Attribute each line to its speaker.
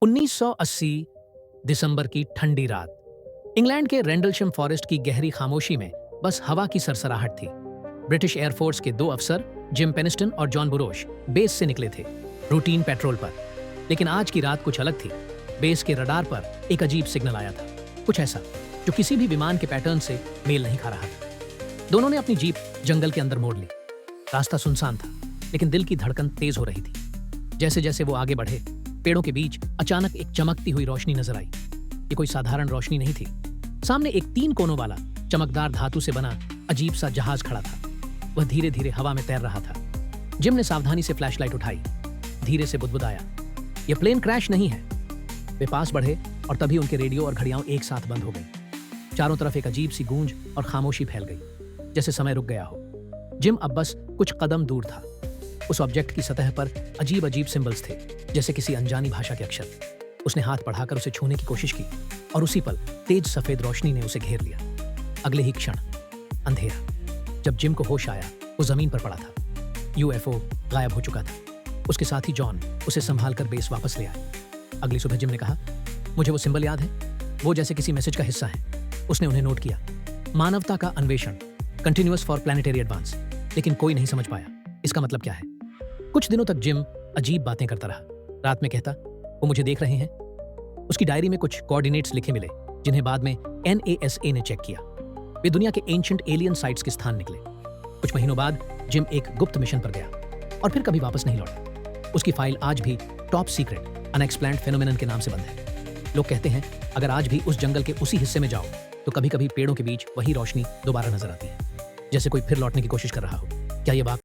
Speaker 1: 1980 दिसंबर की ठंडी रात। इंग्लैंड के रेंडलशम फॉरेस्ट की गहरी खामोशी में बस हवा की सरसराहट थी। ब्रिटिश एयरफोर्स के दो अफसर जिम पेनिस्टन और जॉन बुरोश बेस से निकले थे, रूटीन पेट्रोल पर। लेकिन आज की रात कुछ अलग थी। बेस के रडार पर एक अजीब सिग्नल आया था, कुछ ऐसा जो किसी भी विमान के पैटर्न से मेल नहीं खा रहा था। दोनों ने अपनी जीप जंगल के अंदर मोड़ ली। रास्ता सुनसान था, लेकिन दिल की धड़कन तेज हो रही थी। जैसे जैसे वो आगे बढ़े, पेड़ों के बीच अचानक एक चमकती हुई रोशनी नजर आई। ये कोई साधारण रोशनी नहीं थी। सामने एक 3 कोनों वाला चमकदार धातु से बना अजीब सा जहाज खड़ा था। वह धीरे धीरे हवा में तैर रहा था। जिम ने सावधानी से फ्लैशलाइट उठाई, धीरे से बुदबुदाया, यह प्लेन क्रैश नहीं है। वे पास बढ़े और तभी उनके रेडियो और घड़ियां एक साथ बंद हो गई। चारों तरफ एक अजीब सी गूंज और खामोशी फैल गई, जैसे समय रुक गया हो। जिम अब बस कुछ कदम दूर था। उस ऑब्जेक्ट की सतह पर अजीब अजीब सिंबल्स थे, जैसे किसी अनजानी भाषा के अक्षर। उसने हाथ बढ़ाकर उसे छूने की कोशिश की और उसी पल तेज सफेद रोशनी ने उसे घेर लिया। अगले ही क्षण अंधेरा। जब जिम को होश आया, वो जमीन पर पड़ा था। यूएफओ गायब हो चुका था। उसके साथ ही जॉन उसे संभाल कर बेस वापस ले आए। अगली सुबह जिम ने कहा, मुझे वो सिंबल याद है, वो जैसे किसी मैसेज का हिस्सा है। उसने उन्हें नोट किया, मानवता का अन्वेषण, कंटिन्यूअस फॉर प्लैनेटरी एडवांस। लेकिन कोई नहीं समझ पाया इसका मतलब क्या है। कुछ दिनों तक जिम अजीब बातें करता रहा। रात में कहता, वो मुझे देख रहे हैं। उसकी डायरी में कुछ कोऑर्डिनेट्स लिखे मिले, जिन्हें बाद में NASA ने चेक किया। वे दुनिया के एंशिएंट एलियन साइट्स के स्थान निकले। कुछ महीनों बाद जिम एक गुप्त मिशन पर गया और फिर कभी वापस नहीं लौटा। उसकी फाइल आज भी टॉप सीक्रेट अनएक्सप्लेन्ड फेनोमेनन के नाम से बंद है। लोग कहते हैं, अगर आज भी उस जंगल के उसी हिस्से में जाओ तो कभी कभी पेड़ों के बीच वही रोशनी दोबारा नजर आती है, जैसे कोई फिर लौटने की कोशिश कर रहा हो। क्या ये बात